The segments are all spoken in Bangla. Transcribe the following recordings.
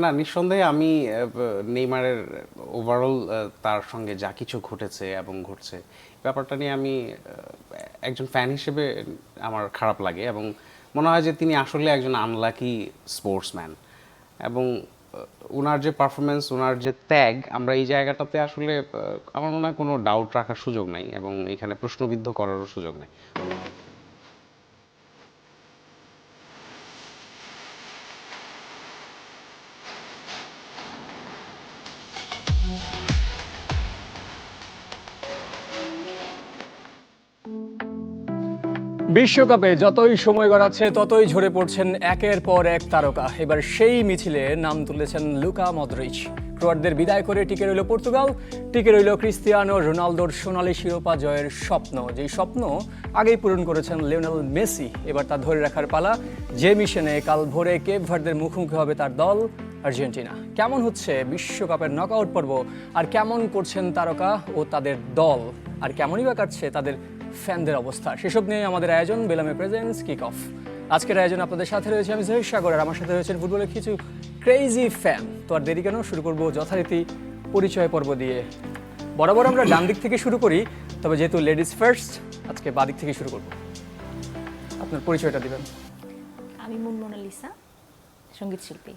না, নিঃসন্দেহে আমি নেইমারের ওভারঅল তার সঙ্গে যা কিছু ঘটেছে এবং ঘটছে ব্যাপারটা নিয়ে আমি একজন ফ্যান হিসেবে আমার খারাপ লাগে এবং মনে হয় যে তিনি আসলে একজন আনলাকি স্পোর্টসম্যান এবং ওনার যে পারফরমেন্স, ওনার যে ত্যাগ, আমরা এই জায়গাটাতে আসলে আমার মনে হয় কোনো ডাউট রাখার সুযোগ নাই এবং এখানে প্রশ্নবিদ্ধ করারও সুযোগ নেই। বিশ্বকাপে যতই সময় গড়াচ্ছে ততই ঝরে পড়ছেন একের পর এক তারকা। এবার সেই মিছিলে নাম তুলেছেন লুকা মদ্রিচ। ক্রোয়াটদের বিদায় করে টিকে রইল পর্তুগাল, টিকে রইল ক্রিস্টিয়ানো রোনালদোর সোনালী শিরোপা জয়ের স্বপ্ন, যেই স্বপ্ন আগেই পূরণ করেছেন লিওনেল মেসি। এবার তা ধরে রাখার পালা, যে মিশনে কাল ভোরে কেপ ভার্দের মুখোমুখি হবে তার দল আর্জেন্টিনা। কেমন হচ্ছে বিশ্বকাপের নকআউট পর্ব, আর কেমন করছেন তারকা ও তাদের দল, আর কেমনই বা কাটছে তাদের ফ্যানদের অবস্থা, সেসব নিয়ে আমাদের আয়োজন বেলামে প্রেজেন্টস কিক অফ। আজকের আয়োজন আপনাদের সাথে রয়েছে আমি জহির সাগর, আর আমার সাথে রয়েছেন ফুটবলের কিছু ক্রেজি ফ্যান। তো আর দেরি কেন, শুরু করবো যথারীতি পরিচয় পর্ব দিয়ে। বরাবর আমরা ডান দিক থেকে শুরু করি, তবে যেহেতু লেডিস ফার্স্ট, আজকে বাঁ দিক থেকে শুরু করব। আপনার পরিচয়টা দিবেন। আমি মোনালিসা, সঙ্গীত শিল্পী।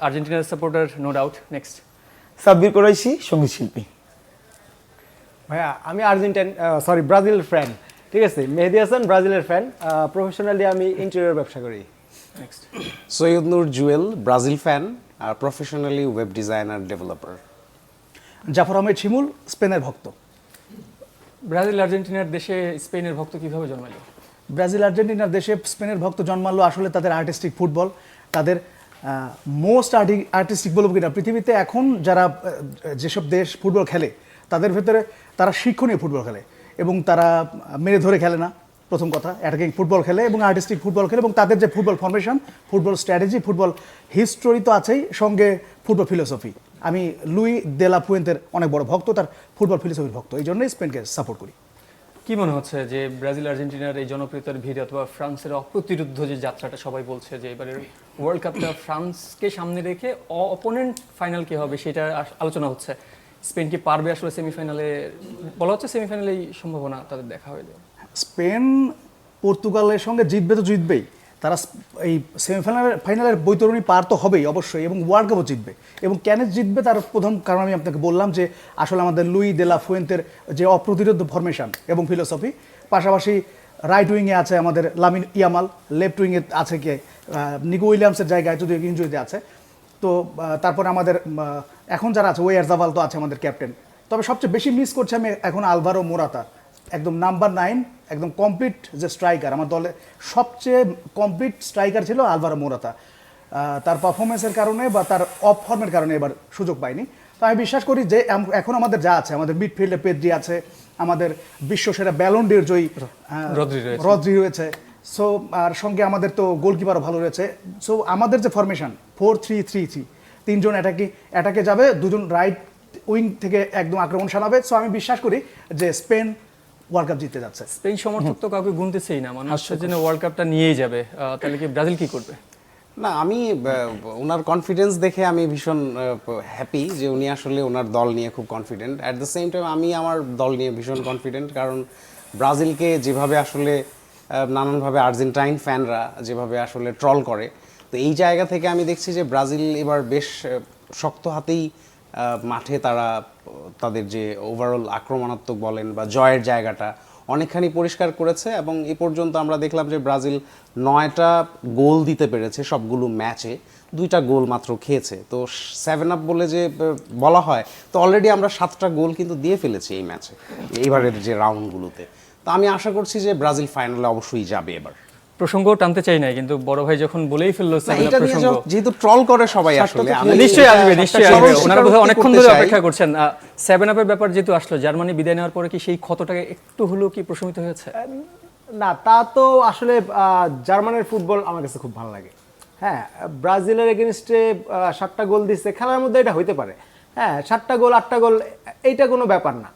আর্জেন্টিনার supporter, no doubt. Next. Sabbir Quraishi, সঙ্গীত শিল্পী। ভাইয়া আমি ব্রাজিল ফ্যান, ঠিক আছে। মেহেদি হাসান ব্রাজিলের ফ্যান, প্রফেশনালি আমি ইন্টেরিয়র ব্যবসা করি। Next. Syed Noor Jewel, Brazil fan আর professionally web designer developer. Zafar Ahmed Shimul, স্পেনের ভক্ত। ব্রাজিল আর্জেন্টিনার দেশে স্পেনের ভক্ত কিভাবে জন্মালো? ব্রাজিল আর্জেন্টিনার দেশে স্পেনের ভক্ত জন্মালো আসলে তাদের আর্টিস্টিক ফুটবল, তাদের মোস্ট আর্টিস্টিক বলবো কিনা পৃথিবীতে এখন যারা যেসব দেশ ফুটবল খেলে তাদের ভেতরে তারা শিক্ষণীয় ফুটবল খেলে এবং তারা মেরে ধরে খেলে না, প্রথম কথা। অ্যাটাকিং ফুটবল খেলে এবং আর্টিস্টিক ফুটবল খেলে, এবং তাদের যে football formation, football strategy, football history তো আছেই, সঙ্গে ফুটবল ফিলোসফি। আমি লুই দে লা ফুয়েন্তের অনেক বড় ভক্ত, তার ফুটবল ফিলোসফির ভক্ত, এই জন্যই স্পেনকে সাপোর্ট করি। কি মনে হচ্ছে যে ব্রাজিল আর্জেন্টিনার এই জনপ্রিয়তার ভিড় অথবা ফ্রান্সের অপ্রতিরোধ্য যে যাত্রাটা, সবাই বলছে যে এবারের ওয়ার্ল্ড কাপটা ফ্রান্সকে সামনে রেখে অপোনেন্ট ফাইনাল কি হবে সেটা আলোচনা হচ্ছে। স্পেন কি পারবে আসলে সেমিফাইনালে? বলা হচ্ছে সেমিফাইনালেই সম্ভাবনা তাদের দেখা হয়ে যাবে। স্পেন পর্তুগালের সঙ্গে জিতবে তো জিতবেই, তারা এই ফাইনালের বৈতরণী পার তো হবেই অবশ্যই, এবং ওয়ার্ল্ড কাপও জিতবে। এবং কেন জিতবে তার প্রথম কারণ আমি আপনাকে বললাম যে আসলে আমাদের লুই দে লা ফুয়েন্তের যে অপ্রতিরোধ ফরমেশন এবং ফিলোসফি, পাশাপাশি রাইট উইংয়ে আছে আমাদের লামিন ইয়ামাল, লেফট উইংয়ে আছে কে নিকো উইলিয়ামসের জায়গায় যদিও ইনজুরিতে আছে। তো তারপরে আমাদের এখন যারা আছে, ওয়ারজাবাল তো আছে আমাদের ক্যাপ্টেন। তবে সবচেয়ে বেশি মিস করছে আমি এখন আলভারো মোরাতা, একদম নাম্বার 9, একদম কমপ্লিট যে স্ট্রাইকার, আমার দলে সবচেয়ে কমপ্লিট স্ট্রাইকার ছিল আলভারো মোরাতা। তার পারফরমেন্সের কারণে বা তার অফ ফর্মের কারণে এবার সুযোগ পায়নি। তো আমি বিশ্বাস করি যে এখন আমাদের যা আছে, আমাদের মিডফিল্ডে পেদ্রি আছে, আমাদের বিশ্বসেরা ব্যালন ডি'র জয়ী রদ্রি রয়েছে, সো আর সঙ্গে আমাদের তো গোলকিপারও ভালো রয়েছে। সো আমাদের যে ফরমেশন 4-3-3-3, তিনজন অ্যাটাকে যাবে, দুজন রাইট উইং থেকে একদম আক্রমণ সানাবে। সো আমি বিশ্বাস করি যে স্পেন ওয়ার্ল্ড কাপ জিততে যাচ্ছে। স্পেন সমর্থক তো কাউকে গুনতেছেই না, মানে হচ্ছে যে ওয়ার্ল্ড কাপটা নিয়েই যাবে। তাহলে কি ব্রাজিল কি করবে? না, আমি ওনার কনফিডেন্স দেখে আমি ভীষণ হ্যাপি যে উনি আসলে ওনার দল নিয়ে খুব confident. At the same time আমি আমার দল নিয়ে ভীষণ কনফিডেন্ট, কারণ ব্রাজিলকে যেভাবে আসলে নানানভাবে আর্জেন্টাইন ফ্যানরা যেভাবে আসলে ট্রল করে, তো এই জায়গা থেকে আমি দেখছি যে ব্রাজিল এবার বেশ শক্ত হাতেই মাঠে তারা তাদের যে ওভারঅল আক্রমণাত্মক বলেন বা জয়ের জায়গাটা অনেকখানি পরিষ্কার করেছে। এবং এ পর্যন্ত আমরা দেখলাম যে ব্রাজিল 9টা গোল দিতে পেরেছে সবগুলো ম্যাচে, 2টা গোল মাত্র খেয়েছে। তো 7 আপ বলে যে বলা হয়, তো অলরেডি আমরা 7টা গোল কিন্তু দিয়ে ফেলেছি এই ম্যাচে, এইবারের যে রাউন্ডগুলোতে। তো আমি আশা করছি যে ব্রাজিল ফাইনালে অবশ্যই যাবে এবার। প্রসঙ্গ টানতে চাই না, কিন্তু বড় ভাই যখন বলেই ফেললো প্রসঙ্গ, যেহেতু ট্রল করে সবাই, আসলে নিশ্চয়ই আসবে, নিশ্চয়ই আসবে। ওনারা বোধহয় অনেকক্ষণ ধরে অপেক্ষা করছেন। 7 আপের ব্যাপার যেহেতু আসলো, জার্মানি বিদায় নেওয়ার পরে কি সেই ক্ষতটাকে একটু হলেও কি প্রশমিত হয়েছে? না, তা তো আসলে জার্মানির ফুটবল আমার কাছে খুব ভালো লাগে। হ্যাঁ, ব্রাজিলের এগেনস্টে 7টা গোল দিচ্ছে, খেলার মধ্যে এটা হইতে পারে। হ্যাঁ, 7টা গোল 8টা গোল এইটা কোনো ব্যাপার না।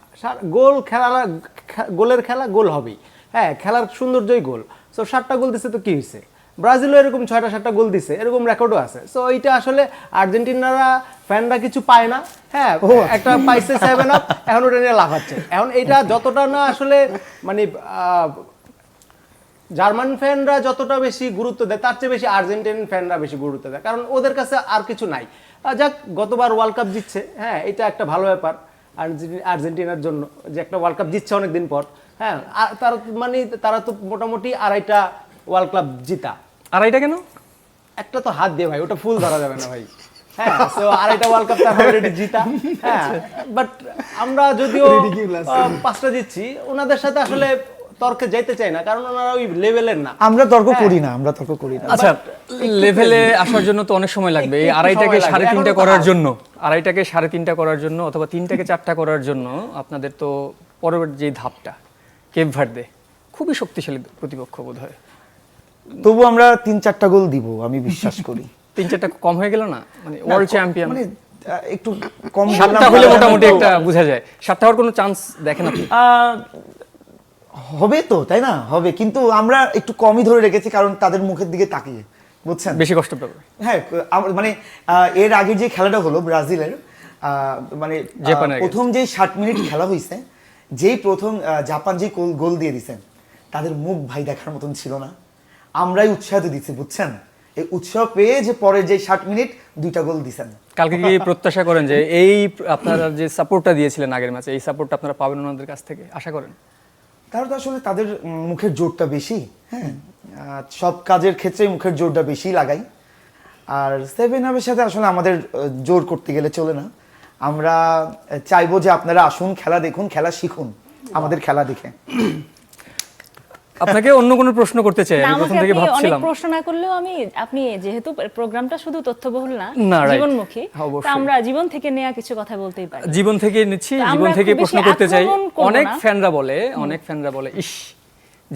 গোলের খেলা গোল হবেই। হ্যাঁ, খেলার সৌন্দর্যই গোল। সো 7টা গোল দিচ্ছে তো কি হয়েছে? ব্রাজিলও এরকম 6টা-7টা গোল দিছে, এরকম রেকর্ডও আছে। সো এইটা আসলে আর্জেন্টিনারা ফ্যানরা কিছু পায় না, হ্যাঁ একটা পাইছে 7 আপ, এখন ওটা নিয়ে লাফাচ্ছে। এখন এটা যতটা না আসলে মানে জার্মান ফ্যানরা যতটা বেশি গুরুত্ব দেয় তার চেয়ে বেশি আর্জেন্টিন ফ্যানরা বেশি গুরুত্ব দেয়, কারণ ওদের কাছে আর কিছু নাই। যাক, গতবার ওয়ার্ল্ড কাপ জিতছে, হ্যাঁ এটা একটা ভালো ব্যাপার আর্জেন্টিনার জন্য, যে একটা ওয়ার্ল্ড কাপ জিতছে অনেকদিন পর। হ্যাঁ, আর তারা তো মোটামুটি 2.5টা ওয়ার্ল্ড কাপ জিতা। আড়াইটা কেন? একটা তো হাত দিয়ে ভাই, ওটা ফুল ধরা যাবে না ভাই। হ্যাঁ, সো 2.5টা ওয়ার্ল্ড কাপ তার অলরেডি জিতা। হ্যাঁ, বাট আমরা যদিও 5টা জিতছি, ওনাদের সাথে আসলে তর্কে যাইতে চাই না, কারণ ওনারা ওই লেভেলের না। আমরা তর্ক করি না, আমরা তর্ক করি না। আচ্ছা, লেভেলে আসার জন্য তো অনেক সময় লাগবে। এই একটু আড়াইটাকে সময় লাগবে, 3.5টা এখনো তো করার হার। জন্য, আড়াইটাকে 3.5টা করার জন্য অথবা 3টাকে 4টা করার জন্য আপনাদের তো পরবর্তী যে ধাপটা, কেপ ভার্দে খুবই শক্তিশালী প্রতিপক্ষ বোধ হয়। তবু আমরা 3-4টা গোল দিব, আমি বিশ্বাস করি। 3-4টা কম হয়ে গেল না? মানে ওয়ার্ল্ড চ্যাম্পিয়ন মানে একটু কম 7টা হলে মোটামুটি একটা বোঝা যায়। 7টা হওয়ার কোনো চান্স দেখেন আপনি? হবে তো, তাই না? হবে, কিন্তু আমরা একটু কমই ধরে রেখেছি, কারণ তাদের মুখের দিকে তাকিয়ে, বুঝছেন? বেশি কষ্ট পাবে। হ্যাঁ, মানে এর আগে যে খেলাটা হলো ব্রাজিলের, মানে জাপানের প্রথম যে 60 মিনিট খেলা হয়েছে, যেই প্রথম জাপান যে গোল দিয়ে দিছেন, তাদের মুখ ভাই দেখার মতন ছিল না। আমরাই উৎসাহ দিচ্ছি, বুঝছেন? এই উৎসাহ পেয়ে যে পরের যে 60 মিনিট 2টা গোল দিছেন। কালকে কি প্রত্যাশা করেন যে এই আপনারা যে সাপোর্টটা দিয়েছিলেন আগের ম্যাচে, এই সাপোর্টটা আপনারা পাবেন ওনাদের কাছ থেকে? আশা করেন? তারা তো আসলে তাদের মুখের জোরটা বেশি, হ্যাঁ সব কাজের ক্ষেত্রেই মুখের জোরটা বেশি লাগাই। আর 7 আপের সাথে আসলে আমাদের জোর করতে গেলে চলে না। আমরা চাইবো যে আপনারা আসুন, খেলা দেখুন, খেলা শিখুন আমাদের খেলা দেখে। আপনাকে অন্য কোনো প্রশ্ন করতে চাই, না, আমি আমাকে প্রথম থেকে আপনি অনেক ভাবছিলাম। প্রশ্ন না করলেও আপনি যেহেতু প্রোগ্রামটা শুধু তথ্যবহুল না, না, right. জীবনমুখী, অবশ্যই। তা আমরা জীবন থেকে নেওয়া কিছু কথা বলতেই পারি। জীবন থেকে নিচ্ছি, তো জীবন আমরা থেকে খুব প্রশ্ন বেশি করতে চাই। আক্রমণ করবো অনেক না। ফ্যানরা বলে ইস,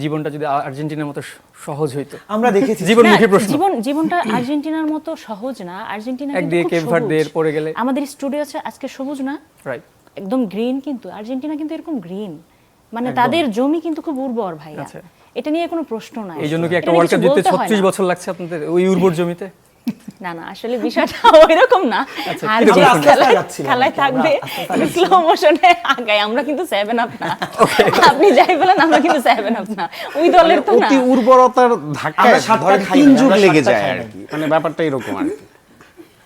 জীবনটা যদি আর্জেন্টিনার মতো সহজ হইতো। আমরা দেখেছি জীবনমুখী না, প্রশ্ন। জীবনটা আর্জেন্টিনার মতো সহজ না। আর্জেন্টিনা কিন্তু একদিকে খুব কেপ ভার্দে, সবুজ। এরপরে গেলে আমাদের স্টুডিও আছে আজকে সবুজ না, রাইট। একদম গ্রিন, কিন্তু আর্জেন্টিনা কিন্তু এরকম গ্রিন, মানে তাদের জমি কিন্তু খুব উর্বর ভাইয়া। আচ্ছা। এটা নিয়ে কোনো প্রশ্ন নাই। এই জন্য কি একটা এটা নিয়ে ওয়ার্ল্ড কাপ কিছু জিততে বলতে হয় 36 না। বছর লাগছে আপনাদের ওই উর্বর জমিতে? না না, আসলে বিষয়টা ওইরকম না। আচ্ছা, আর কিরকম যে শুনতে খেলায়- যাচ্ছিলাম খেলায় আর কি, থাকবে আমরা স্লো মোশনে আগায়, আমরা কিন্তু 7 আপ না। আপনি যাই বলেন, আমরা কিন্তু 7 আপ না, ওই দলের তো না। অতি উর্বরতার ধাক্কায় আমরা 7টা ধরেন খাই 3 না, যুগ আমরা লেগে 7টা যায় খাই আর না। কি, মানে ব্যাপারটা এরকম আর কি।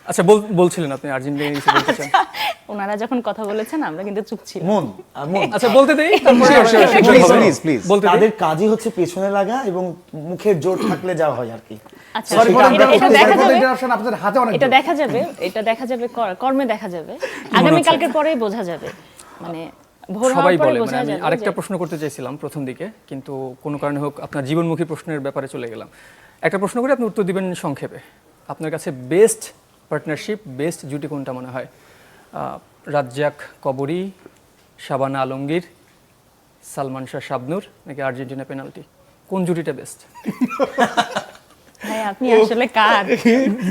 আচ্ছা, বলছিলেন আপনি আর্জেন্টিনা কিছু বলতে চান? ওনারা যখন কথা বলেছেন আমরা কিন্তু চুপ ছিলাম। মন আচ্ছা, বলতে দেই, তারপরে প্লিজ বলতে দেই। তাদের কাজই হচ্ছে পেছনে লাগা এবং মুখের জোর থাকলে যা হয় আর কি। আচ্ছা, Sorry for এটা দেখা যাবে, interruption, আপনাদের হাতে অনেক এটা জোর। দেখা যাবে, এটা দেখা যাবে, কর্মে দেখা যাবে, আগামী কালকের পরেই বোঝা যাবে, মানে ভোর সবাই হওয়ার পরে বলে, বোঝা মানে আমি যাবে আরেকটা যে- প্রশ্ন করতে চাইছিলাম প্রথম দিকে, কিন্তু কোনো কারণে হোক আপনার জীবনমুখী প্রশ্নের ব্যাপারে চলে গেলাম। একটা প্রশ্ন করে আপনি উত্তর দিবেন সংক্ষেপে। আপনার কাছে বেস্ট পার্টনারশিপ, বেস্ট জুটি কোনটা মনে হয়? রাজ্জাক কবরী, শাবানা আলমগীর, সালমান শাহ শাবনূর, নাকি আর্জেন্টিনা পেনাল্টি? কোন জুটিটা বেস্ট? ভাই আপনি আসলে কার?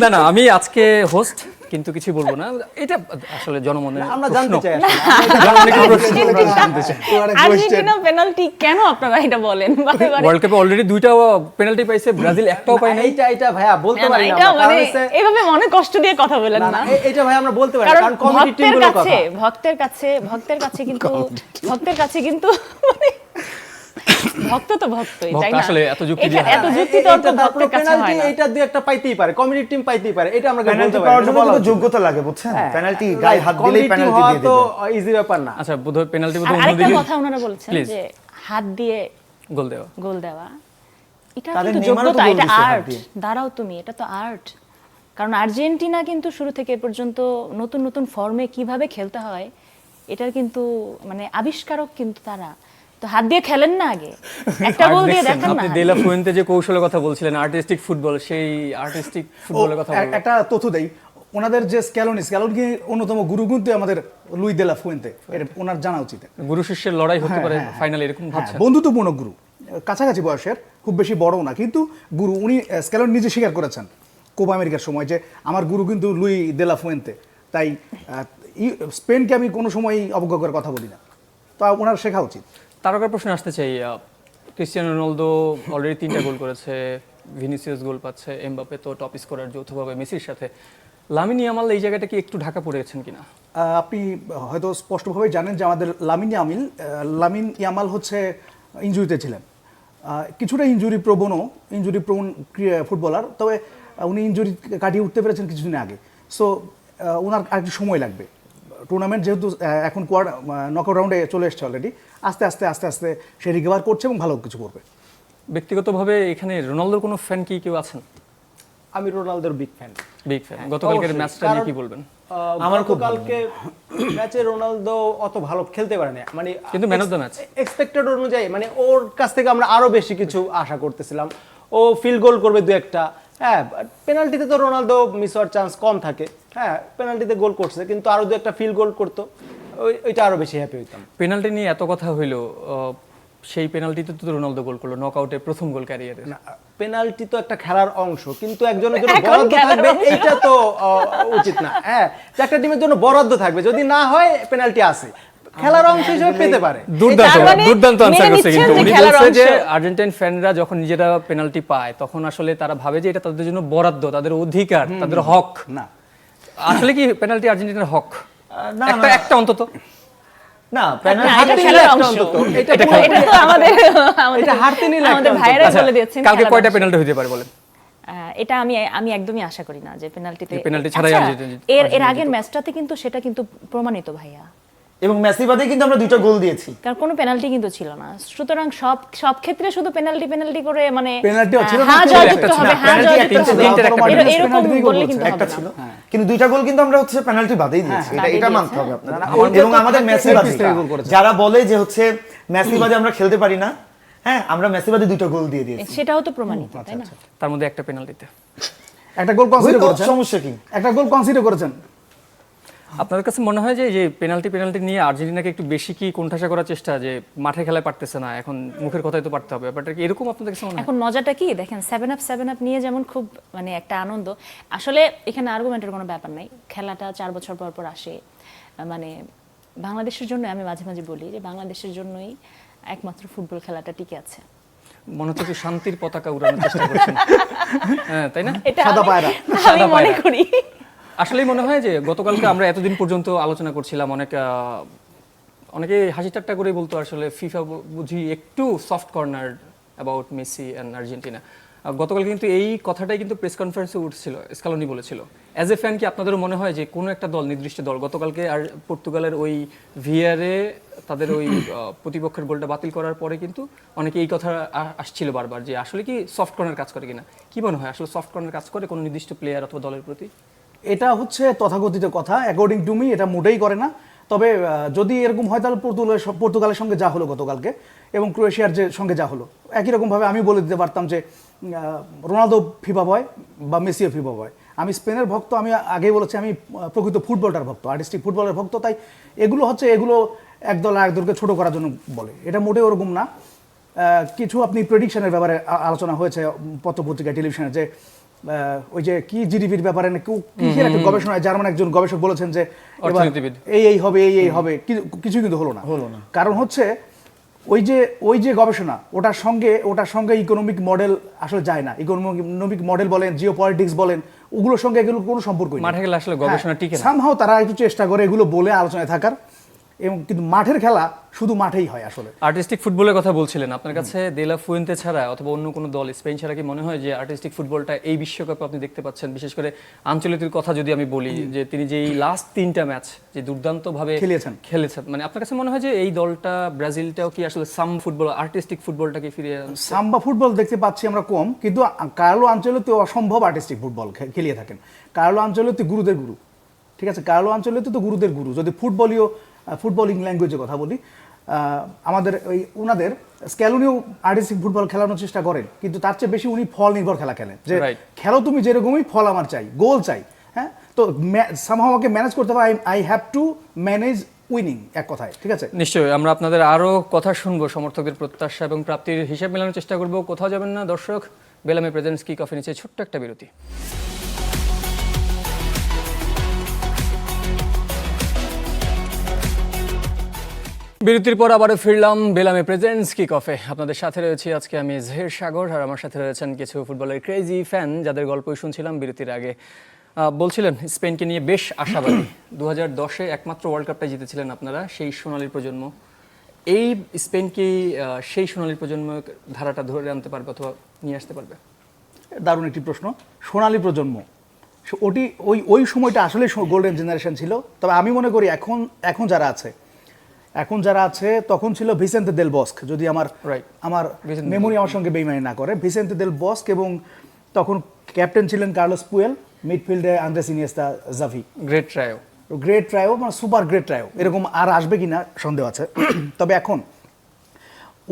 না, আমি আজকে হোস্ট, কিন্তু কিছু বলবো না। এটা আসলে জনমনের আমরা প্রশ্ন। জানতে চাই আসলে। জনমনের প্রশ্ন। আর্জেন্টিনা পেনাল্টি কেন আপনারা এটা বলেন বারে বারে? ওয়ার্ল্ড কাপে অলরেডি 2টা পেনাল্টি পাইছে, ব্রাজিল একটাও পায় নাই। এইটা ভাইয়া বলতে না, না, পারি না এটা আমরা, কারণ মানে হচ্ছে- এভাবে মনে কষ্ট দিয়ে কথা বলেন না, না। না, এইটা ভাই আমরা বলতে পারি না, কারণ কারণ কমিটি ভক্তের টিমগুলোর কথা। কাছে কিন্তু মানে ভক্ত তো ভক্তই, ভক্ত তাই না? আসলে এত যুক্তি দিয়ে এত যুক্তি তো এইটা তারপরে ভক্তের কাছে হয় পেনাল্টি, না। এইটা দিয়ে একটা পাইতেই পারে, কমিটি টিম পাইতেই পারে, এটা আমরা বলতে পেনাল্টি পারি, পাওয়ার এটা জন্য বলা কিন্তু উচিত। যোগ্যতা লাগে, বুঝছেন? হ্যাঁ, পেনাল্টি গায়ে হাত দিলেই community পেনাল্টি হওয়া দিয়ে তো দেবে। ইজি ব্যাপার না। আচ্ছা, বোধহয় পেনাল্টি আর বোধহয় আরেকটা অন্যদিকে কথা ওনারা বলছেন Please. যে হাত দিয়ে গোল দেওয়া। গোল দেওয়া, এটা তাদের কিন্তু নেইমারও তো যোগ্যতা, গোল এটা দিছে হাত আর্ট। দিয়ে। দাঁড়াও তুমি, এটা তো আর্ট। কারণ আর্জেন্টিনা কিন্তু শুরু থেকে এ পর্যন্ত নতুন নতুন ফর্মে কিভাবে খেলতে হয় এটার কিন্তু মানে আবিষ্কারক কিন্তু তারা। তো হাত দিয়ে খেলেন না আগে, একটা গোল দিয়ে দেখেন না। আপনি দেলা ফুয়েন্তে যে কৌশলের কথা বলছিলেন, আর্টিস্টিক ফুটবল, সেই আর্টিস্টিক ফুটবলের কথা বলবেন। একটা তথ্য দেই, ওনাদের যে স্ক্যালোনি অন্যতম গুরু কিন্তু আমাদের লুই দেলা ফুয়েন্তে, এটা ওনার জানা উচিত। গুরু শিষ্যের লড়াই হতে পারে হ্যাঁ, ফাইনালে, এরকম হ্যাঁ, ভাবছেন? বন্ধুত্বপূর্ণ গুরু, কাছাকাছি বয়সের, খুব বেশি বড়ও না, কিন্তু গুরু। উনি স্ক্যালোনি নিজে স্বীকার করেছেন কোপা আমেরিকার সময় যে আমার গুরু কিন্তু লুই দেলা ফুয়েন্তে। তাই স্পেনকে আমি কোনো সময় অবজ্ঞা করার কথা বলি না, তা ওনার শেখা উচিত। তারকার প্রশ্ন আসতে চাই। ক্রিস্টিয়ানো রোনালদো অলরেডি 3টা গোল করেছে, ভিনিসিয়াস গোল পাচ্ছে, এমবাপ্পে তো টপ স্কোরার যৌথভাবে মেসির সাথে। লামিন ইয়ামাল এই জায়গাটা কি একটু ঢাকা পড়েছেন কিনা? আপনি হয়তো স্পষ্টভাবে জানেন যে আমাদের লামিন ইয়ামাল হচ্ছে ইনজুরিতে ছিলেন, কিছুটা ইনজুরি প্রবণ ফুটবলার, তবে উনি ইনজুরি কাটিয়ে উঠতে পেরেছেন কিছুদিন আগে। সো ওনার আরেকটু সময় লাগবে। টুর্নামেন্ট যেহেতু এখন নকআউট রাউন্ডে চলে এসছে অলরেডি, আস্তে আস্তে সে রিকভার করছে এবং ভালো কিছু করবে। ব্যক্তিগতভাবে এখানে রোনালদোর কোনো ফ্যান কি কেউ আছেন? আমি রোনালদোর বিগ ফ্যান। Big fan. গতকালকের অবশ্যই, ম্যাচটা নিয়ে কারণ, কি বলবেন? আমার কালকে ম্যাচে রোনালদো অত ভালো খেলতে পারে না, মানে কিন্তু man of the match। Expected অনুযায়ী, মানে ওর কাছ থেকে আমরা আরো বেশি কিছু আশা করতেছিলাম। ও ফিল্ড গোল করবে দু একটা, হ্যাঁ, পেনাল্টিতে তো রোনালদো মিস হওয়ার চান্স কম থাকে, হ্যাঁ, পেনাল্টিতে গোল করছে, কিন্তু আরো দু একটা ফিল্ড গোল করতো, ওইটা আরো বেশি হ্যাপি হইতাম। পেনাল্টি নিয়ে এত কথা হইলো, সেই পেনাল্টিতে তো রোনালদো গোল করলো, নকআউটে প্রথম গোল ক্যারিয়ারে। পেনাল্টি তো একটা খেলার অংশ, কিন্তু একজনের জন্য বরাদ্দ থাকবে এইটা তো উচিত না। হ্যাঁ, যে একটা টিমের জন্য বরাদ্দ থাকবে, যদি না হয় পেনাল্টি আছে, খেলার অংশ হিসেবে পেতে পারে। দুর্দান্ত আনসার করছে, কিন্তু উনি খেলার বলছে যে অংশ। আর্জেন্টাইন ফ্যানরা যখন নিজেরা পেনাল্টি পায় তখন আসলে তারা ভাবে যে এটা তাদের জন্য বরাদ্দ, তাদের অধিকার, তাদের হক না, আসলে কি পেনাল্টি আর্জেন্টিনার হক? না, একটা অন্তত না, না, penalty এটা হাতে খেলার নিলে একটা অংশ। অন্তত। এটা তো আমাদের হারতে নিলে আমাদের একটা ভাইরাই আচ্ছা, বলে দিয়েছেন কালকে খেলার কয়টা অংশ। পেনাল্টি হতে পারে বলেন? এটা আমি একদমই আশা করি না যে পেনাল্টিতে। যে penalty ছাড়াই আচ্ছা, আর্জেন্টিনা এর আগের ম্যাচটাতে কিন্তু সেটা কিন্তু প্রমাণিত ভাইয়া, এবং মেসি বাদে কিন্তু আমরা 2টা গোল দিয়েছি। কারণ কোনো পেনাল্টি কিন্তু ছিল না। সুতরাং সব ক্ষেত্রে শুধু পেনাল্টি করে মানে পেনাল্টিও ছিল না, হ্যাঁ কিন্তু জয় একটা যুক্ত ছিল। হবে, হ্যাঁ penalty জয় একটা যুক্ত ছিল, হবে, লাউতারো মার্টিনেজ এরকম penalty গোল বললে করেছে। কিন্তু একটা হবে ছিল, না। কিন্তু 2টা গোল কিন্তু আমরা হচ্ছে পেনাল্টি বাদেই দিয়েছি, এটা বাদেই এটা দিয়েছি, মানতে হবে আপনাদের। না, এবং আমাদের মেসি বাদে থেকে গোল করেছে। যারা বলে যে হচ্ছে মেসি বাদে আমরা খেলতে পারি না, হ্যাঁ, আমরা মেসি বাদে 2টা গোল দিয়ে দিয়েছি। সেটাও তো প্রমাণিত, তাই না? তার মধ্যে একটা পেনাল্টিতে। একটা গোল কনসিডার হয়তো করেছেন, সমস্যা কি? একটা গোল কনসিডার করেছেন। আপনাদের কাছে মনে হয় যে এই যে পেনাল্টি নিয়ে আর্জেন্টিনাকে একটু বেশি কি কোণঠাসা করার চেষ্টা, যে মাঠে খেলায় পারতেছে না, এখন মুখের কথাই তো পারতে হবে, ব্যাপারটা কি এরকম আপনাদের কাছে মনে হয়? এখন মজাটা কি দেখেন, 7 আপ নিয়ে যেমন খুব মানে একটা আনন্দ, আসলে এখানে আর্গুমেন্টের কোনো ব্যাপার নাই। খেলাটা 4 বছর পর পর আসে, মানে বাংলাদেশের জন্য আমি মাঝে মাঝে বলি যে বাংলাদেশের জন্যই একমাত্র ফুটবল খেলাটা টিকে আছে। মনে হচ্ছে কি শান্তির পতাকা উড়ানোর চেষ্টা করছেন, হ্যাঁ তাই না? এটা সাদা পায়রা। আমি মনে করি। আসলেই মনে হয় যে গতকালকে আমরা এতদিন পর্যন্ত আলোচনা করছিলাম, অনেকে হাসি ঠাট্টা করেই বলতো আসলে ফিফা বুঝি একটু soft corner about Messi and Argentina. গতকাল কিন্তু এই কথাটাই কিন্তু প্রেস কনফারেন্সে উঠছিল, স্কালোনি বলেছিল। অ্যাজ এ ফ্যান কি আপনাদেরও মনে হয় যে কোনো একটা দল, নির্দিষ্ট দল, গতকালকে আর পর্তুগালের ওই ভিআরে তাদের ওই প্রতিপক্ষের গোলটা বাতিল করার পরে কিন্তু অনেকে এই কথা আসছিল বারবার যে আসলে কি সফট কর্নার কাজ করে কিনা? কি মনে হয় আসলে সফট কর্নার কাজ করে কোনো নির্দিষ্ট প্লেয়ার অথবা দলের প্রতি? এটা হচ্ছে তথাকথিত কথা, অ্যাকর্ডিং টু মি এটা মোটেই করে না। তবে যদি এরকম হয় তাহলে পর্তুগালের সঙ্গে যা হলো গতকালকে এবং ক্রোয়েশিয়ার যে সঙ্গে যা হলো, একই রকমভাবে আমি বলে দিতে পারতাম যে রোনালদো ফিফা বয় বা মেসিও ফিফা বয়। আমি স্পেনের ভক্ত, আমি আগেই বলেছি আমি প্রকৃত ফুটবলটার ভক্ত, আর্টিস্টিক ফুটবলের ভক্ত। তাই এগুলো একদল আরেকদলকে ছোট করার জন্য বলে, এটা মোটেই ওরকম না। কিছু আপনি প্রেডিকশনের ব্যাপারে আলোচনা হয়েছে পত্রপত্রিকা, টেলিভিশনে, যে ওই যে কি জিডিপির ব্যাপারে কিসের একটা গবেষণায় জার্মান একজন গবেষক বলেছেন যে এবার এই হবে, কিছুই কিন্তু হলো না। কারণ হচ্ছে ওই যে গবেষণা, ওটার সঙ্গে ইকোনমিক মডেল আসলে যায় না। ইকোনমিক মডেল বলেন, জিও পলিটিক্স বলেন, ওগুলোর সঙ্গে এগুলো কোনো সম্পর্কই নেই। মাঠে গেলে আসলে গবেষণা টিকে না। সামহাও তারা একটু চেষ্টা করে এগুলো বলে আলোচনায় থাকার, এবং কিন্তু মাঠের খেলা শুধু মাঠেই হয় আসলে। আর্টিস্টিক ফুটবলের কথা বলছিলেন, আপনার কাছে দেলা ফুয়েন্তে ছাড়া অথবা অন্য কোনো দল, স্পেন ছাড়া কি মনে হয় যে আর্টিস্টিক ফুটবলটা এই বিশ্বকাপে আপনি দেখতে পাচ্ছেন? বিশেষ করে আঞ্চলিকের কথা যদি আমি বলি, যে তিনি যে এই লাস্ট 3টা ম্যাচ যে দুর্দান্তভাবে খেলেছেন, মানে আপনার কাছে মনে হয় যে এই দলটা, ব্রাজিলটাও কি আসলে আর্টিস্টিক ফুটবলটাকে ফিরিয়ে আনছে? সাম্বা ফুটবল দেখতে পাচ্ছি আমরা কম, কিন্তু কার্লো আঞ্চেলোত্তি অসম্ভব আর্টিস্টিক ফুটবল খেলিয়ে থাকেন। কার্লো আঞ্চেলোত্তি গুরুদের গুরু, ঠিক আছে? কার্লো আঞ্চেলোত্তি তো গুরুদের গুরু। যদি ফুটবলিং ল্যাঙ্গুয়েজে কথা বলি, আমাদের ওনাদের স্ক্যালোনিও আর্টিস্টিক ফুটবল খেলানোর চেষ্টা করেন, কিন্তু তার চেয়ে বেশি উনি ফল নির্ভর খেলা খেলেন, যে খেলো তুমি যেরকমই, ফল আমার চাই, গোল চাই। হ্যাঁ, তো সামহাও আমাকে ম্যানেজ করতে হবে, I have to manage winning, এক কথায়, ঠিক আছে? নিশ্চয়ই আমরা আপনাদের আরো কথা শুনবো, সমর্থকদের প্রত্যাশা এবং প্রাপ্তির হিসাব মেলানোর চেষ্টা করব। কোথাও যাবেন না দর্শক, বেলামে প্রেজেন্টস কিক অফে নিচে ছোট্ট একটা বিরতি। বিরতির পর আবারও ফিরলাম বেলামে প্রেজেন্টস কিক অফে। আপনাদের সাথে রয়েছি আজকে আমি জহির সাগর, আর আমার সাথে রয়েছেন কিছু ফুটবলের ক্রেজি ফ্যান যাদের গল্পই শুনছিলাম বিরতির আগে। বলছিলেন স্পেনকে নিয়ে বেশ আশাবাদী। 2010-এ একমাত্র ওয়ার্ল্ড কাপটা জিতেছিলেন আপনারা, সেই সোনালী প্রজন্ম। এই স্পেন কি সেই সোনালী প্রজন্ম ধারাটা ধরে আনতে পারবে অথবা নিয়ে আসতে পারবে? দারুণ একটি প্রশ্ন। সোনালী প্রজন্ম, ওটি ওই সময়টা আসলে গোল্ডেন জেনারেশন ছিল। তবে আমি মনে করি এখন যারা আছে তখন ছিল ভিসেন্তে দেল বস্ক, যদি আমার Right. মেমোরি আমার সঙ্গে বেইমানি না করে, ভিসেন্তে দেল বস্ক, এবং তখন ক্যাপ্টেন ছিলেন কার্লোস পুয়েল, মিডফিল্ডে Andres Iniesta, Xavi. Great trio. Great trio, মানে সুপার গ্রেট ট্রায়ো, এরকম আর আসবে কিনা সন্দেহ আছে। তবে এখন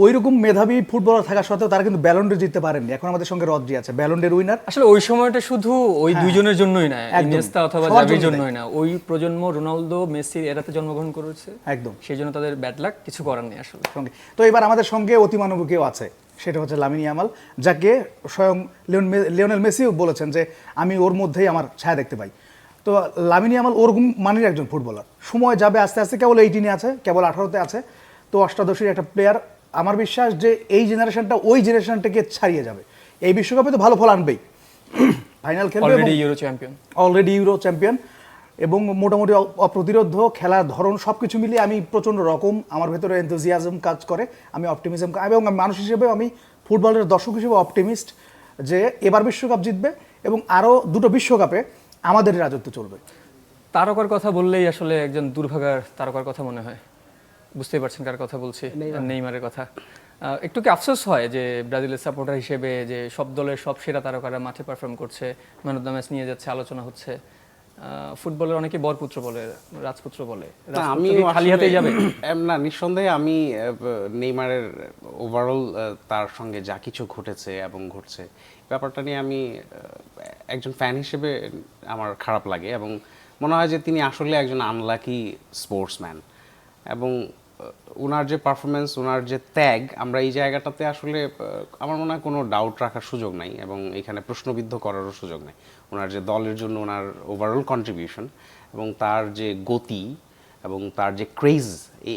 ওইরকম মেধাবী ফুটবলার থাকা সত্ত্বেও তারা কিন্তু ব্যালন্ডে জিততে পারেননি। এখন আমাদের সঙ্গে রদ্রি আছে, ব্যালন্ডের উইনার। আসলে ওই সময়টা শুধু ওই দুইজনের জন্যই না, একদম। ইনিয়েস্তা অথবা সবার জাভির জন্যই জন্যই না, ওই প্রজন্ম রোনালদো মেসির এরাতে জন্মগ্রহণ করেছে, একদম সেই জন্য তাদের ব্যাড লাক, কিছু করার নেই আসলে। সঙ্গে। তো এবার আমাদের সঙ্গে অতিমানবী কেউ আছে, সেটা হচ্ছে লামিন ইয়ামাল, যাকে স্বয়ং লিওনেল মেসিও বলেছেন যে আমি ওর মধ্যেই আমার ছায়া দেখতে পাই। তো লামিন ইয়ামাল ওরকম মানের একজন ফুটবলার। সময় যাবে আস্তে আস্তে, কেবল 18-এ আছে, কেবল 18-তে আছে, তো অষ্টাদশীর একটা প্লেয়ার। আমার বিশ্বাস যে এই জেনারেশনটা ওই জেনারেশনটাকে ছাড়িয়ে যাবে। এই বিশ্বকাপে তো ভালো ফল আনবেই, ফাইনাল খেলবে, already euro champion. Already euro champion, এবং মোটামুটি অপ্রতিরোধ খেলার ধরন সব কিছু মিলিয়ে আমি প্রচণ্ড রকম, আমার ভেতরে এনথুজিয়াজম কাজ করে, আমি অপটিমিজম, এবং মানুষ হিসেবে আমি ফুটবলের দর্শক হিসেবে অপটিমিস্ট যে এবার বিশ্বকাপ জিতবে এবং আরও দুটো বিশ্বকাপে আমাদের রাজত্ব চলবে। তারকার কথা বললেই আসলে একজন দুর্ভাগার তারকার কথা মনে হয়, বুঝতেই পারছেন কার কথা বলছি, নেইমারের কথা। একটু কি আফসোস হয় যে ব্রাজিলের সাপোর্টার হিসেবে যে সব দলের সব সেরা তারকারা মাঠে পারফর্ম করছে, ম্যান অফ দ্য ম্যাচ নিয়ে যাচ্ছে, আলোচনা হচ্ছে। ফুটবলের অনেকে বরপুত্র বলে, রাজপুত্র বলে, আমি খালি হাতেই যাবে না, নিঃসন্দেহে আমি নেইমারের ওভারঅল তার সঙ্গে যা কিছু ঘটেছে এবং ঘটছে, ব্যাপারটা নিয়ে আমি একজন ফ্যান হিসেবে আমার খারাপ লাগে, এবং মনে হয় যে তিনি আসলে একজন আনলাকি স্পোর্টসম্যান, এবং ওনার যে পারফরমেন্স, ওনার যে ত্যাগ, আমরা এই জায়গাটাতে আসলে আমার মনে হয় কোনো ডাউট রাখার সুযোগ নাই, এবং এখানে প্রশ্নবিদ্ধ করারও সুযোগ নেই। ওনার যে দলের জন্য ওনার ওভারঅল কন্ট্রিবিউশন এবং তার যে গতি এবং তার যে ক্রেজ,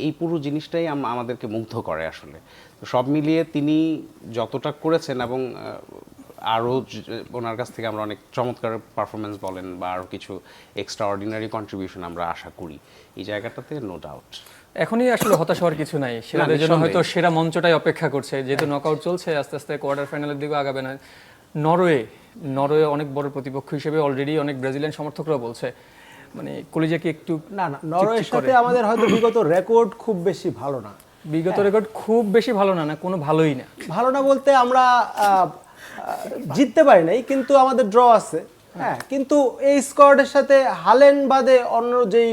এই পুরো জিনিসটাই আমাদেরকে মুগ্ধ করে আসলে। তো সব মিলিয়ে তিনি যতটা করেছেন, এবং আরও ওনার কাছ থেকে আমরা অনেক চমৎকার পারফরমেন্স বলেন বা আরও কিছু এক্সট্রা অর্ডিনারি কন্ট্রিবিউশন আমরা আশা করি, এই জায়গাটাতে নো ডাউট। এখনই আসলে হতাশ হওয়ার কিছু নাই, সেরাদের জন্য হয়তো সেরা মঞ্চটাই অপেক্ষা করছে, যেহেতু নকআউট চলছে, আস্তে আস্তে কোয়ার্টার ফাইনালের দিকে আগাবে না। নরওয়ে অনেক বড় প্রতিপক্ষ হিসেবে অলরেডি অনেক ব্রাজিলিয়ান সমর্থকরা বলছে, মানে কলিজাকে একটু না, নরওয়ের সাথে আমাদের হয়তো বিগত রেকর্ড খুব বেশি ভালো না। বিগত রেকর্ড খুব বেশি ভালো না, কোনো ভালোই না। ভালো না বলতে আমরা জিততে পারি নাই, কিন্তু আমাদের ড্র আছে। হ্যাঁ, কিন্তু এই স্কোয়াডের সাথে হালেন বাদে অন্য যেই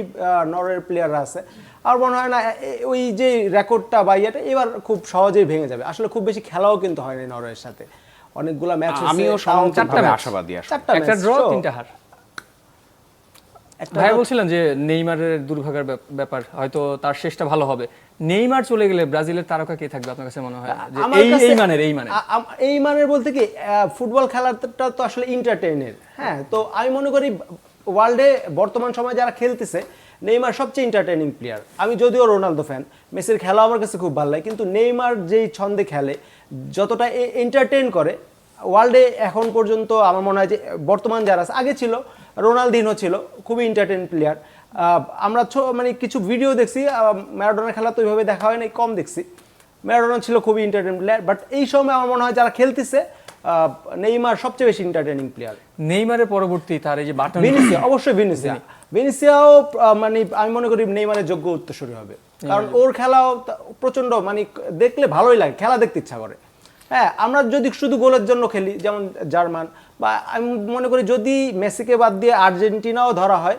নরওয়ের প্লেয়াররা আছে, আর মনে হয় না ওই যে রেকর্ডটা বা ইয়েটা এবার খুব সহজেই ভেঙে যাবে। আসলে খুব বেশি খেলাও কিন্তু হয়নি নরওয়ের সাথে, অনেকগুলা ম্যাচ হয়েছে, আমিও সমানভাবে আশাবাদী আসলে। একটা ড্র, 3টা হার। ভাই বলছিলেন যে নেইমারের দুর্ভাগার ব্যাপার, হয়তো তার শেষটা ভালো হবে। নেইমার চলে গেলে ব্রাজিলের তারকা কে থাকবে আপনার কাছে মনে হয়? এই মানের বলতে কি, ফুটবল খেলাটা তো আসলে এন্টারটেইনের। হ্যাঁ, তো আমি মনে করি ওয়ার্ল্ডে বর্তমান সময়ে যারা খেলতেছে, নেইমার সবচেয়ে এন্টারটেইনিং প্লেয়ার। আমি যদিও রোনালদো ফ্যান, মেসির খেলা আমার কাছে খুব ভালো লাগে, কিন্তু নেইমার যেই ছন্দে খেলে, যতটা এন্টারটেইন করে ওয়ার্ল্ডে এখন পর্যন্ত, আমার মনে হয় যে বর্তমান যারা আছে, আগে ছিল রোনালদিনহো ছিল খুবই এন্টারটেইন প্লেয়ার। আমরা মানে কিছু ভিডিও দেখছি, ম্যারাডোনার খেলা তো ওইভাবে দেখা হয় নাই, কম দেখছি। ম্যারাডোনা ছিল খুবই এন্টারটেইন প্লেয়ার, বাট এই সময় আমার মনে হয় যারা খেলতেছে, নেইমার সবচেয়ে বেশি এন্টারটেইনিং প্লেয়ার। নেইমারের পরবর্তী তার এই যে বাটন, ভিনিসিয়া, অবশ্যই ভিনিসিয়াও মানে আমি মনে করি নেইমারের যোগ্য উত্তরসূরি হবে, কারণ ওর খেলাও প্রচন্ড, মানে দেখলে ভালোই লাগে, খেলা দেখতে ইচ্ছা করে। হ্যাঁ, আমরা যদি শুধু গোলের জন্য খেলি, যেমন জার্মান, বা আমি মনে করি যদি মেসিকে বাদ দিয়ে আর্জেন্টিনাও ধরা হয়,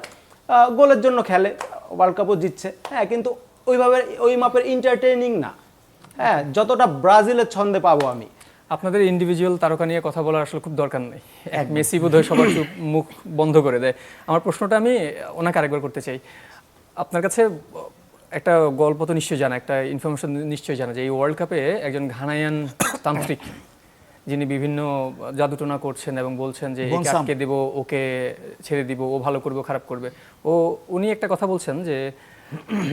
গোলের জন্য খেলে, ওয়ার্ল্ড কাপও জিতছে। হ্যাঁ, কিন্তু ওইভাবে ওই মাপের এন্টারটেইনিং না। হ্যাঁ, যতটা ব্রাজিলের ছন্দে পাবো আমি। আপনাদের ইন্ডিভিজুয়াল তারকা নিয়ে কথা বলার আসলে খুব দরকার নেই, এক মেসি বোধহয় সবার চুপ মুখ বন্ধ করে দেয়। আমার প্রশ্নটা আমি ওনাকে আরেকবার করতে চাই। আপনার কাছে একটা গল্প তো নিশ্চয়ই জানা, একটা ইনফরমেশন নিশ্চয়ই জানা যে এই ওয়ার্ল্ড কাপে একজন ঘানায়ান তান্ত্রিক, যিনি বিভিন্ন জাদুটোনা করছেন এবং বলছেন যে একে আটকে দেবো, ওকে ছেড়ে দিব, ও ভালো করবে, খারাপ করবে, উনি একটা কথা বলছেন যে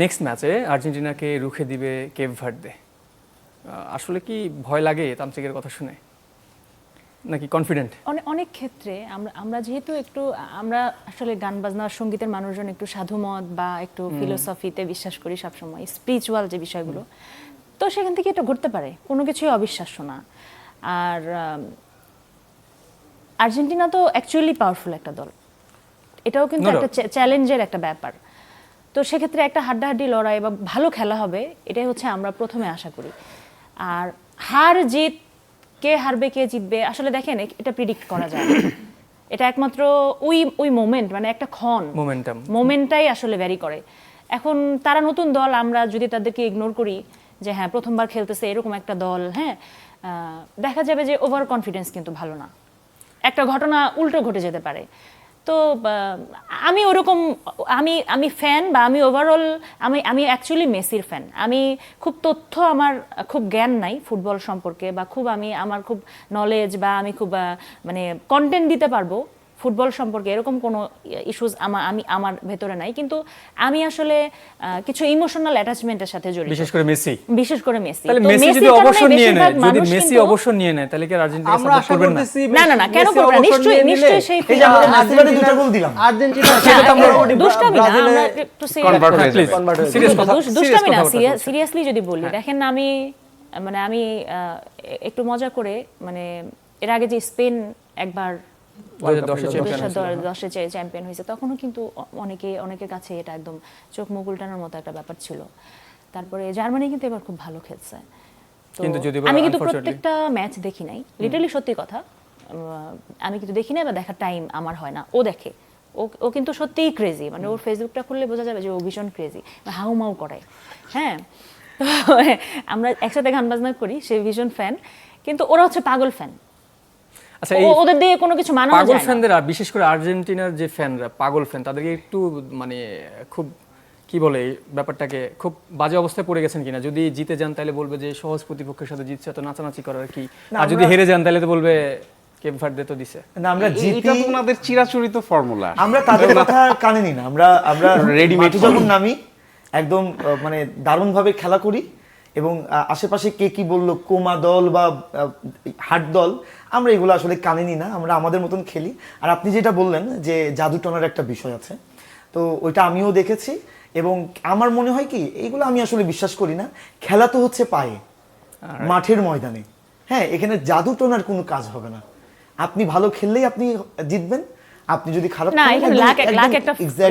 নেক্সট ম্যাচে আর্জেন্টিনাকে রুখে দিবে কেপ ভার্দে। আসলে কি ভয় লাগে তান্ত্রিকের কথা শুনে, নাকি কনফিডেন্ট? অনেক ক্ষেত্রে আমরা যেহেতু একটু আমরা আসলে গান বাজনা সঙ্গীতের মানুষজন একটু সাধুমত বা একটু ফিলোসফিতে বিশ্বাস করি সবসময়, স্পিরিচুয়াল যে বিষয়গুলো, তো সেখান থেকে এটা ঘটতে পারে, কোনো কিছুই অবিশ্বাস্য না। আর আর্জেন্টিনা তো অ্যাকচুয়ালি পাওয়ারফুল একটা দল, এটাও কিন্তু একটা চ্যালেঞ্জের একটা ব্যাপার। তো সেক্ষেত্রে একটা হাড্ডাহাড্ডি লড়াই বা ভালো খেলা হবে, এটাই হচ্ছে আমরা প্রথমে আশা করি। আর হার জিত, কে হারবে কে জিতবে, আসলে দেখেন এটা প্রিডিক্ট করা যায় না। এটা একমাত্র ওই মোমেন্ট, মানে একটা ক্ষণ, মোমেন্টটাই আসলে ভ্যারি করে। এখন তারা নতুন দল, আমরা যদি তাদেরকে ইগনোর করি যে হ্যাঁ প্রথমবার খেলতেছে এরকম একটা দল, হ্যাঁ দেখা যাবে যে ওভার কনফিডেন্স কিন্তু ভালো না, একটা ঘটনা উল্টো ঘটে যেতে পারে। তো আমি ওরকম আমি ফ্যান বা আমি ওভারঅল আমি অ্যাকচুয়ালি মেসির ফ্যান। আমি খুব তথ্য, আমার খুব জ্ঞান নাই ফুটবল সম্পর্কে, বা আমার খুব নলেজ বা আমি খুব মানে কন্টেন্ট দিতে পারবো ফুটবল সম্পর্কে এরকম কোনো ইস্যুস আমার ভেতরে নাই, কিন্তু আমি আসলে কিছু ইমোশনাল অ্যাটাচমেন্টের সাথে জড়িত, বিশেষ করে মেসি। তাহলে মেসি যদি অবসর নিয়ে নেয়, যদি মেসি অবসর নিয়ে নেয় তাহলে কি আর্জেন্টিনা আমরা আশা করতেছি না কেন করবে না, নিশ্চয়ই সেই এই যে আমরা নাসিবারে দুটো গোল দিলাম, আর্জেন্টিনা দুষ্টামি না, আমরা একটু সিরিয়াস কথা, দুষ্টামি না, সিরিয়াসলি যদি বলি, দেখেন আমি একটু মজা করে, মানে এর আগে যে স্পেন একবার 2010 চ্যাম্পিয়ন হয়েছে, তখনও কিন্তু অনেকের কাছে এটা একদম চোখ মুখ উল্টানোর মতো একটা ব্যাপার ছিল। তারপরে জার্মানি কিন্তু এবার খুব ভালো খেলছে। তো আমি কিন্তু প্রত্যেকটা ম্যাচ দেখি নাই, লিটারালি সত্যি কথা, আমি কিন্তু দেখি নাই বা দেখার টাইম আমার হয় না। ও দেখে, ও কিন্তু সত্যিই ক্রেজি, মানে ওর ফেসবুকটা খুললে বোঝা যাবে যে ও ভীষণ ক্রেজি, হাউমাউ করায়। হ্যাঁ, আমরা একসাথে গান বাজনা করি, সে ভীষণ ফ্যান, কিন্তু ওরা হচ্ছে পাগল ফ্যান। আচ্ছা, ওদের দিয়ে কোনো কিছু মানানো যায় না। পাগল ফ্যানরা, বিশেষ করে আর্জেন্টিনার যে ফ্যানরা পাগল ফ্যান, তাদেরকে একটু মানে খুব কি বলে ব্যাপারটাকে খুব বাজে অবস্থায় পড়ে গেছেন কিনা? যদি জিতে যান তাহলে বলবে যে সহজ প্রতিপক্ষের সাথে জিতছে, তো নাচানাচি করার কি, আর যদি হেরে যান তাহলে তো বলবে কেপ ভার্দে তো দিছে। না আমরা জিতি, এটা তো ওনাদের চিরাচরিত ফর্মুলা, আমরা তাদের কথা কানে নিই না, আমরা রেডিমেড যখন নামি একদম মানে দারুণভাবে খেলা করি, এবং আশেপাশে কে কি বললো, কোমা দল বা হাট দল, আমরা এগুলো আসলে কানে নিই না, আমরা আমাদের মতন খেলি। আর আপনি যেটা বললেন যে জাদু টনার একটা বিষয় আছে, তো ওইটা আমিও দেখেছি, এবং আমার মনে হয় কি এইগুলো আমি আসলে বিশ্বাস করি না। খেলা তো হচ্ছে পায়ে, মাঠের ময়দানে, হ্যাঁ, এখানে জাদু টনার কোনো কাজ হবে না। আপনি ভালো খেললেই আপনি জিতবেন, আপনি যদি খারাপ না, এখানে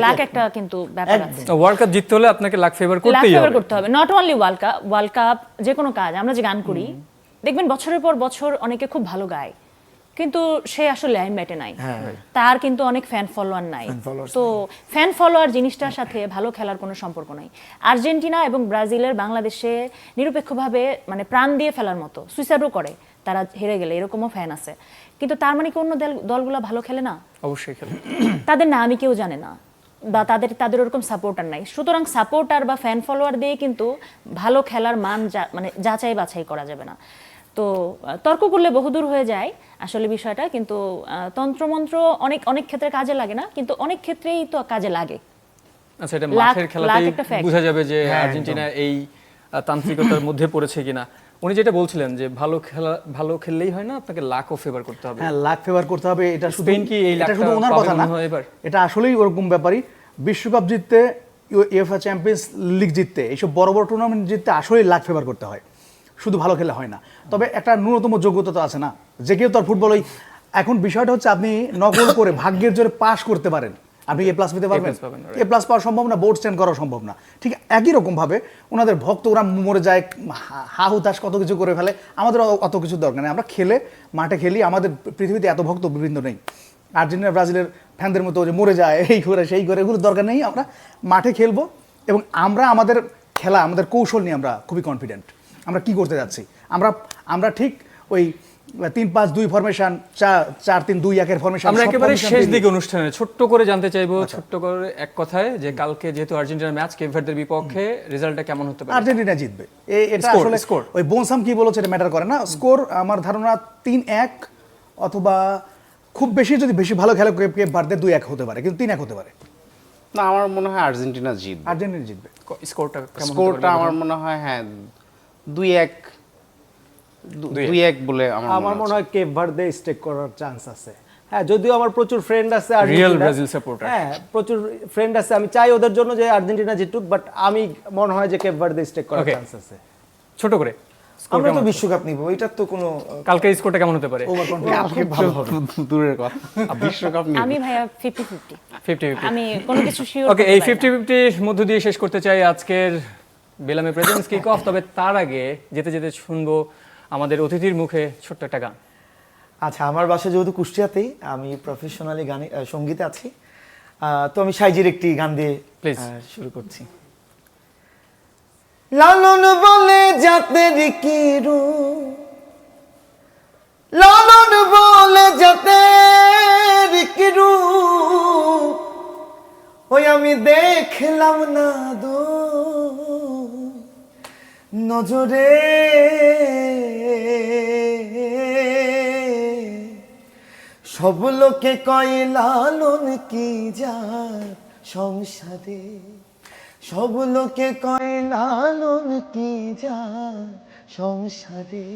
লাক একটা কিন্তু ব্যাপার আছে। ওয়ার্ল্ড কাপ জিততে হলে আপনাকে লাক ফেভার করতেই হবে। নট অনলি ওয়ার্ল্ড কাপ, যে কোনো কাজ, আমরা যে গান করি দেখবেন বছরের পর বছর অনেকে খুব ভালো গায়, কিন্তু সে আসলে লাইমলাইটে নাই, তার কিন্তু অনেক ফ্যান ফলোয়ার নাই। তো ফ্যান ফলোয়ার জিনিসটার সাথে ভালো খেলার কোনো সম্পর্ক নাই। আর্জেন্টিনা এবং ব্রাজিলের বাংলাদেশে নিরপেক্ষভাবে মানে প্রাণ দিয়ে ফেলার মতো, সুইসাইডও করে তারা হেরে গেলে, এরকমও ফ্যান আছে। কিন্তু তার মানে কি অন্য দলগুলো ভালো খেলে না? অবশ্যই খেলে। তাদের নামই কেউ জানে না, বা তাদের ওরকম সাপোর্টার নাই। সুতরাং সাপোর্টার বা ফ্যান ফলোয়ার দিয়ে কিন্তু ভালো খেলার মান মানে যাচাই বাছাই করা যাবে না। তো তর্ক করলে বহুদূর হয়ে যায় আসলে বিষয়টা, কিন্তু তন্ত্রমন্ত্র অনেক ক্ষেত্রে কাজে লাগে না, কিন্তু অনেক ক্ষেত্রেই তো কাজে লাগে। আচ্ছা, এটা মাঠের খেলাতেই বোঝা যাবে যে আর্জেন্টিনা এই তান্ত্রিকতার মধ্যে পড়েছে কিনা। উনি যেটা বলছিলেন যে ভালো খেললেই হয় না, আপনাকে লাকও ফেভার করতে হবে। হ্যাঁ, লাক ফেভার করতে হবে। এটা শুধু ওনার কথা না, এটা আসলেই ওরকম ব্যাপারই। বিশ্বকাপ জিততে, ইউএফএ চ্যাম্পিয়ন্স লিগ জিততে, এইসব বড় বড় টুর্নামেন্ট জিততে আসলেই লাক ফেভার করতে হয়, শুধু ভালো খেলে হয় না। তবে একটা ন্যূনতম যোগ্যতা তো আছে না, যে কেউ তো আর ফুটবল এখন বিষয়টা হচ্ছে আপনি নকল করে ভাগ্যের জোরে পাস করতে পারেন, আপনি এ প্লাস পেতে পারবেন, এ প্লাস পাওয়া সম্ভব না, বোর্ড স্ট্যান্ড করা সম্ভব না। ঠিক একই রকম ভাবে ওনাদের ভক্ত, ওরা মরে যায়, হা হুতাশ কত কিছু করে ফেলে, আমাদের অত কিছু দরকার নেই। আমরা খেলে মাঠে খেলি, আমাদের পৃথিবীতে এত ভক্ত বৃন্দ নেই আর্জেন্টিনা ব্রাজিলের ফ্যানদের মতো, যে মরে যায় এই করে সেই করে, এগুলো দরকার নেই। আমরা মাঠে খেলবো, এবং আমরা আমাদের খেলা, আমাদের কৌশল নিয়ে আমরা খুবই কনফিডেন্ট। আমরা কি করতে যাচ্ছি, আমরা ঠিক ওই 3-5-2 ফরমেশন, 4-3-2-1 ফরমেশন। আমরা একেবারে শেষ দিকে অনুষ্ঠানে ছোট্ট করে জানতে চাইবো, ছোট্ট করে এক কথায়, যে কালকে যেহেতু আর্জেন্টিনার ম্যাচ, কেপ ভার্দের বিপক্ষে রেজাল্টটা কেমন হতে পারে? আর্জেন্টিনা জিতবে। এটা আসলে ওই বোনসাম কি বলেছে এটা ম্যাটার করে না। স্কোর আমার ধারণা 3-1, অথবা খুব বেশি যদি বেশি ভালো খেলে কেপ ভার্দে 2-1 হতে পারে, কিন্তু 3-1 হতে পারে। না, আমার মনে হয় আর্জেন্টিনা জিতবে। আর্জেন্টিনা জিতবে। স্কোরটা কেমন হতে পারে স্কোরটা বলুন? আমার মনে হয় হ্যাঁ 2-1 2-1 বলে আমার মনে হয় কেপ ভার্দে স্টেক করার চান্স আছে। হ্যাঁ, যদিও আমার প্রচুর ফ্রেন্ড আছে Real আর্জেন্টিনা, Brazil supporter। হ্যাঁ প্রচুর ফ্রেন্ড আছে, আমি চাই ওদের জন্য যে আর্জেন্টিনা জিতুক, বাট আমি মনে হয় যে কেপ ভার্দে স্টেক করার Okay. চান্স আছে। ছোট করে score আমরা তো কেমন? বিশ্বকাপ নিব, এটার তো কোনো কালকে স্কোরটা কেমন হতে পারে? কালকে ভালো হবে দূরের কথা, বিশ্বকাপ নিয়ে আমি ভাইয়া 50-50, 50-50। আমি কোনো কিছু শিওর ওকে, এই 50-50 মধ্য দিয়ে শেষ করতে চাই আজকের বেলামে প্রেজেন্স কিক অফ। তবে তার আগে যেতে যেতে শুনবো আমাদের অতিথির মুখে ছোট্ট একটা গান। আচ্ছা, আমার বাসা যেহেতু কুষ্টিয়াতেই, আমি প্রফেশনালি গানে সঙ্গীতে আছি, তো আমি সাইজির একটি গান দিয়ে Please. শুরু করছি। লালন বলে জাতের কি রূপ, লালন বলে জাতের কি রূপ, ওই আমি দেখলাম না দো নজরে, সব লোকে কয় লালন কি যার সংসারে, সব লোকে কয় লালন কি যার সংসারে।